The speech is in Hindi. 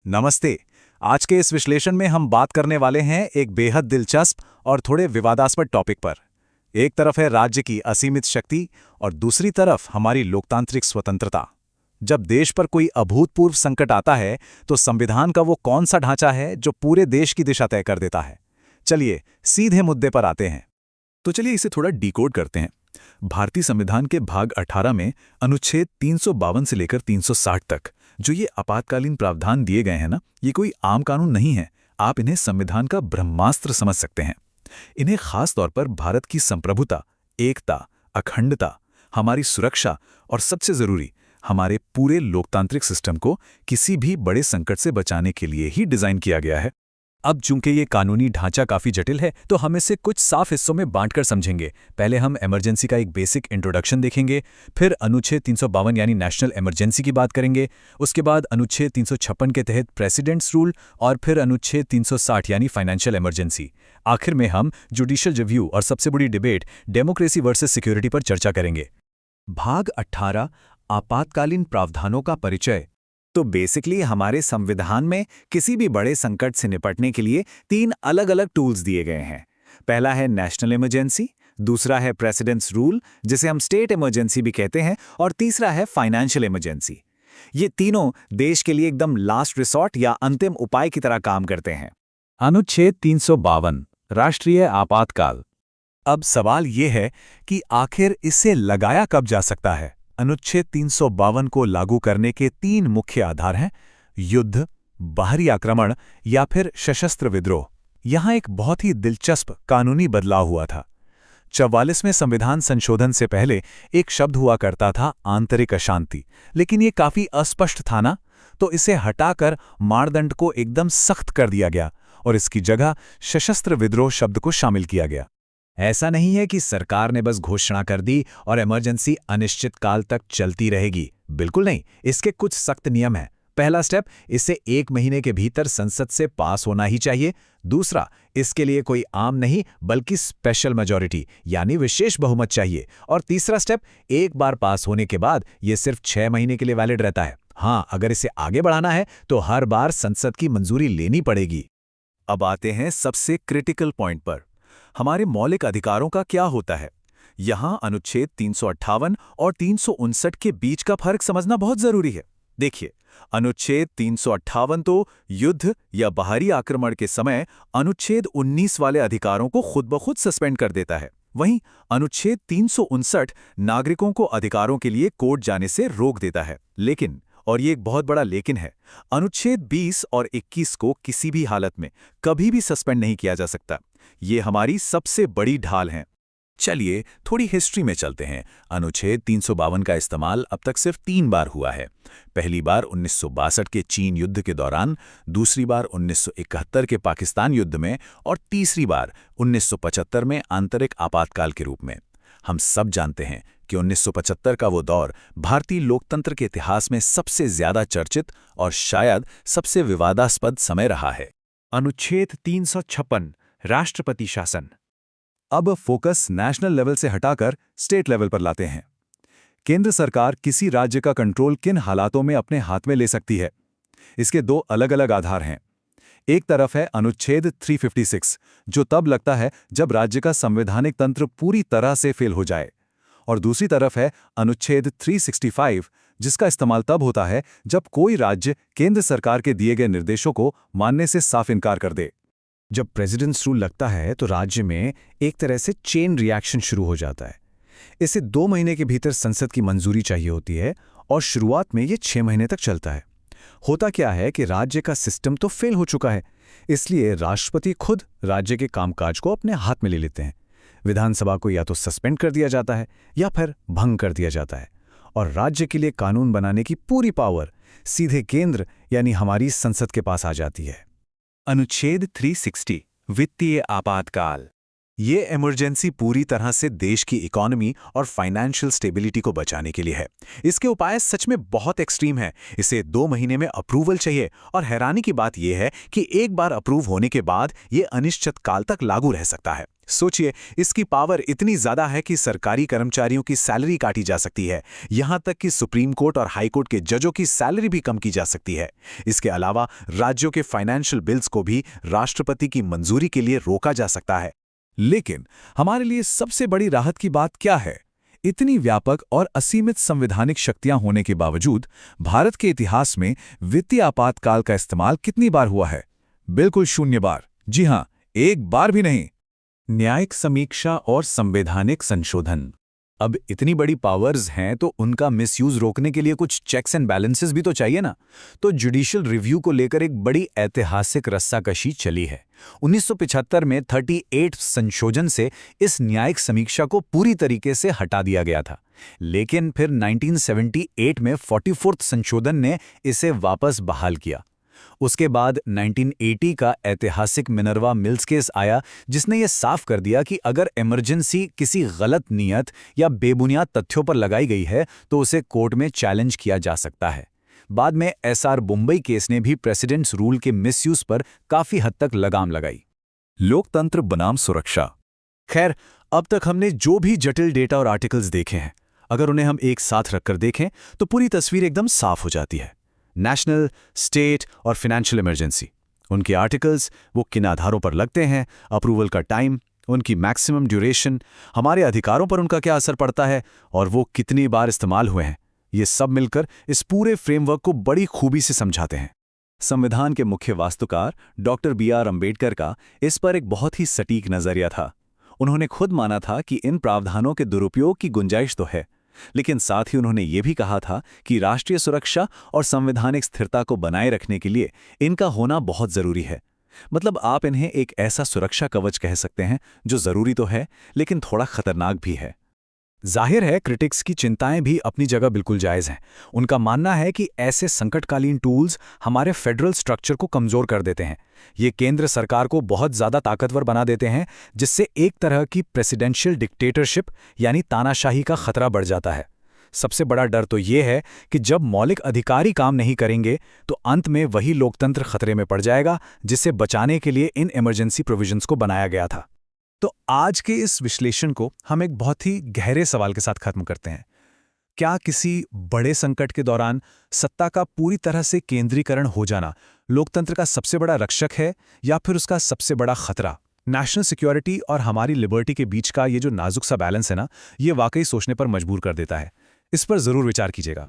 नमस्ते। आज के इस विश्लेषण में हम बात करने वाले हैं एक बेहद दिलचस्प और थोड़े विवादास्पद टॉपिक पर। एक तरफ है राज्य की असीमित शक्ति और दूसरी तरफ हमारी लोकतांत्रिक स्वतंत्रता। जब देश पर कोई अभूतपूर्व संकट आता है तो संविधान का वो कौन सा ढांचा है जो पूरे देश की दिशा तय कर देता है। चलिए सीधे मुद्दे पर आते हैं। तो चलिए इसे थोड़ा डिकोड करते हैं। भारतीय संविधान के भाग 18 में अनुच्छेद 352 से लेकर 360 तक जो ये आपातकालीन प्रावधान दिए गए हैं ना, ये कोई आम कानून नहीं है। आप इन्हें संविधान का ब्रह्मास्त्र समझ सकते हैं। इन्हें खास तौर पर भारत की संप्रभुता, एकता, अखंडता, हमारी सुरक्षा और सबसे जरूरी हमारे पूरे लोकतांत्रिक सिस्टम को किसी भी बड़े संकट से बचाने के लिए ही डिजाइन किया गया है। अब चूंकि ये कानूनी ढांचा काफी जटिल है तो हम इसे कुछ साफ हिस्सों में बांटकर समझेंगे। पहले हम इमरजेंसी का एक बेसिक इंट्रोडक्शन देखेंगे, फिर अनुच्छेद 352 यानी नेशनल इमरजेंसी की बात करेंगे, उसके बाद अनुच्छेद 356 के तहत प्रेसिडेंट्स रूल और फिर अनुच्छेद 360 यानी फाइनेंशियल इमरजेंसी। आखिर में हम जुडिशियल रिव्यू और सबसे बड़ी डिबेट डेमोक्रेसी वर्सेस सिक्योरिटी पर चर्चा करेंगे। भाग 18 आपातकालीन प्रावधानों का परिचय। तो बेसिकली हमारे संविधान में किसी भी बड़े संकट से निपटने के लिए 3 अलग अलग टूल्स दिए गए हैं। पहला है नेशनल इमरजेंसी, दूसरा है प्रेसिडेंट्स रूल जिसे हम स्टेट इमरजेंसी भी कहते हैं, और तीसरा है फाइनेंशियल इमरजेंसी। ये तीनों देश के लिए एकदम लास्ट रिसॉर्ट या अंतिम उपाय की तरह काम करते हैं। अनुच्छेद 352 राष्ट्रीय आपातकाल। अब सवाल ये है कि आखिर इसे लगाया कब जा सकता है। अनुच्छेद 352 को लागू करने के 3 मुख्य आधार हैं: युद्ध, बाहरी आक्रमण या फिर सशस्त्र विद्रोह। यहां एक बहुत ही दिलचस्प कानूनी बदलाव हुआ था। 44वें संविधान संशोधन से पहले एक शब्द हुआ करता था आंतरिक अशांति, लेकिन ये काफी अस्पष्ट था ना, तो इसे हटाकर मानदंड को एकदम सख्त कर दिया गया और इसकी जगह सशस्त्र विद्रोह शब्द को शामिल किया गया। ऐसा नहीं है कि सरकार ने बस घोषणा कर दी और इमरजेंसी अनिश्चित काल तक चलती रहेगी। बिल्कुल नहीं, इसके कुछ सख्त नियम हैं। पहला स्टेप, इसे 1 महीने के भीतर संसद से पास होना ही चाहिए। दूसरा, इसके लिए कोई आम नहीं बल्कि स्पेशल मेजॉरिटी यानी विशेष बहुमत चाहिए। और तीसरा स्टेप, एक बार पास होने के बाद यह सिर्फ 6 महीने के लिए वैलिड रहता है। हाँ, अगर इसे आगे बढ़ाना है तो हर बार संसद की मंजूरी लेनी पड़ेगी। अब आते हैं सबसे क्रिटिकल पॉइंट पर। हमारे मौलिक अधिकारों का क्या होता है। यहां अनुच्छेद 358 और 359 के बीच का फर्क समझना बहुत जरूरी है। देखिए, अनुच्छेद 358 तो युद्ध या बाहरी आक्रमण के समय अनुच्छेद 19 वाले अधिकारों को खुद ब खुद सस्पेंड कर देता है। वहीं अनुच्छेद 359 नागरिकों को अधिकारों के लिए कोर्ट जाने से रोक देता है। लेकिन, और ये एक बहुत बड़ा लेकिन है, अनुच्छेद 20 और 21 को किसी भी हालत में कभी भी सस्पेंड नहीं किया जा सकता। ये हमारी सबसे बड़ी ढाल हैं। चलिए थोड़ी हिस्ट्री में चलते हैं। अनुच्छेद 352 का इस्तेमाल अब तक सिर्फ 3 बार हुआ है। पहली बार 1962 के चीन युद्ध के दौरान, दूसरी बार 1971 के पाकिस्तान युद्ध में और तीसरी बार 1975 में आंतरिक आपातकाल के रूप में। हम सब जानते हैं कि 1975 का वो दौर भारतीय लोकतंत्र के इतिहास में सबसे ज्यादा चर्चित और शायद सबसे विवादास्पद समय रहा है। अनुच्छेद 356 राष्ट्रपति शासन। अब फोकस नेशनल लेवल से हटाकर स्टेट लेवल पर लाते हैं। केंद्र सरकार किसी राज्य का कंट्रोल किन हालातों में अपने हाथ में ले सकती है, इसके 2 अलग-अलग आधार हैं। एक तरफ है अनुच्छेद 356 जो तब लगता है जब राज्य का संवैधानिक तंत्र पूरी तरह से फेल हो जाए, और दूसरी तरफ है अनुच्छेद 365 जिसका इस्तेमाल तब होता है जब कोई राज्य केंद्र सरकार के दिए गए निर्देशों को मानने से साफ इनकार कर दे। जब प्रेसिडेंट्स रूल लगता है तो राज्य में एक तरह से चेन रिएक्शन शुरू हो जाता है। इसे 2 महीने के भीतर संसद की मंजूरी चाहिए होती है और शुरुआत में ये 6 महीने तक चलता है। होता क्या है कि राज्य का सिस्टम तो फेल हो चुका है, इसलिए राष्ट्रपति खुद राज्य के कामकाज को अपने हाथ में ले लेते हैं। विधानसभा को या तो सस्पेंड कर दिया जाता है या फिर भंग कर दिया जाता है, और राज्य के लिए कानून बनाने की पूरी पावर सीधे केंद्र यानी हमारी संसद के पास आ जाती है। अनुच्छेद 360 वित्तीय आपातकाल। ये इमरजेंसी पूरी तरह से देश की इकोनॉमी और फाइनेंशियल स्टेबिलिटी को बचाने के लिए है। इसके उपाय सच में बहुत एक्सट्रीम है। इसे 2 महीने में अप्रूवल चाहिए और हैरानी की बात यह है कि एक बार अप्रूव होने के बाद ये अनिश्चित काल तक लागू रह सकता है। सोचिए, इसकी पावर इतनी ज्यादा है कि सरकारी कर्मचारियों की सैलरी काटी जा सकती है, यहां तक कि सुप्रीम कोर्ट और हाई कोर्ट के जजों की सैलरी भी कम की जा सकती है। इसके अलावा राज्यों के फाइनेंशियल बिल्स को भी राष्ट्रपति की मंजूरी के लिए रोका जा सकता है। लेकिन हमारे लिए सबसे बड़ी राहत की बात क्या है? इतनी व्यापक और असीमित संवैधानिक शक्तियां होने के बावजूद भारत के इतिहास में वित्तीय आपातकाल का इस्तेमाल कितनी बार हुआ है? बिल्कुल 0 बार। जी हां, एक बार भी नहीं। न्यायिक समीक्षा और संवैधानिक संशोधन। अब इतनी बड़ी पावर्स हैं तो उनका मिसयूज रोकने के लिए कुछ चेक्स एंड बैलेंसेस भी तो चाहिए ना। तो जुडिशियल रिव्यू को लेकर एक बड़ी ऐतिहासिक रस्साकशी चली है। 1975 में 38 संशोधन से इस न्यायिक समीक्षा को पूरी तरीके से हटा दिया गया था, लेकिन फिर 1978 में 44वां संशोधन ने इसे वापस बहाल किया। उसके बाद 1980 का ऐतिहासिक मिनर्वा मिल्स केस आया, जिसने यह साफ कर दिया कि अगर इमरजेंसी किसी गलत नियत या बेबुनियाद तथ्यों पर लगाई गई है तो उसे कोर्ट में चैलेंज किया जा सकता है। बाद में एसआर मुंबई केस ने भी प्रेसिडेंट्स रूल के मिसयूज पर काफी हद तक लगाम लगाई। लोकतंत्र बनाम सुरक्षा। खैर, अब तक हमने जो भी जटिल डेटा और आर्टिकल्स देखे हैं, अगर उन्हें हम एक साथ रखकर देखें तो पूरी तस्वीर एकदम साफ हो जाती है। नेशनल, स्टेट और फाइनेंशियल इमरजेंसी, उनके आर्टिकल्स, वो किन आधारों पर लगते हैं, अप्रूवल का टाइम, उनकी मैक्सिमम ड्यूरेशन, हमारे अधिकारों पर उनका क्या असर पड़ता है और वो कितनी बार इस्तेमाल हुए हैं, ये सब मिलकर इस पूरे फ्रेमवर्क को बड़ी खूबी से समझाते हैं। संविधान के मुख्य वास्तुकार डॉक्टर बी.आर. अम्बेडकर का इस पर एक बहुत ही सटीक नजरिया था। उन्होंने खुद माना था कि इन प्रावधानों के दुरुपयोग की गुंजाइश तो है, लेकिन साथ ही उन्होंने ये भी कहा था कि राष्ट्रीय सुरक्षा और संवैधानिक स्थिरता को बनाए रखने के लिए इनका होना बहुत जरूरी है। मतलब आप इन्हें एक ऐसा सुरक्षा कवच कह सकते हैं जो जरूरी तो है, लेकिन थोड़ा खतरनाक भी है। जाहिर है, क्रिटिक्स की चिंताएं भी अपनी जगह बिल्कुल जायज़ हैं। उनका मानना है कि ऐसे संकटकालीन टूल्स हमारे फेडरल स्ट्रक्चर को कमज़ोर कर देते हैं। ये केंद्र सरकार को बहुत ज़्यादा ताकतवर बना देते हैं, जिससे एक तरह की प्रेसिडेंशियल डिक्टेटरशिप यानी तानाशाही का खतरा बढ़ जाता है। सबसे बड़ा डर तो ये है कि जब मौलिक अधिकार ही काम नहीं करेंगे तो अंत में वही लोकतंत्र खतरे में पड़ जाएगा, जिसे बचाने के लिए इन इमरजेंसी प्रोविजंस को बनाया गया था। तो आज के इस विश्लेषण को हम एक बहुत ही गहरे सवाल के साथ खत्म करते हैं। क्या किसी बड़े संकट के दौरान सत्ता का पूरी तरह से केंद्रीकरण हो जाना लोकतंत्र का सबसे बड़ा रक्षक है या फिर उसका सबसे बड़ा खतरा? नेशनल सिक्योरिटी और हमारी लिबर्टी के बीच का ये जो नाजुक सा बैलेंस है ना, ये वाकई सोचने पर मजबूर कर देता है। इस पर जरूर विचार कीजिएगा।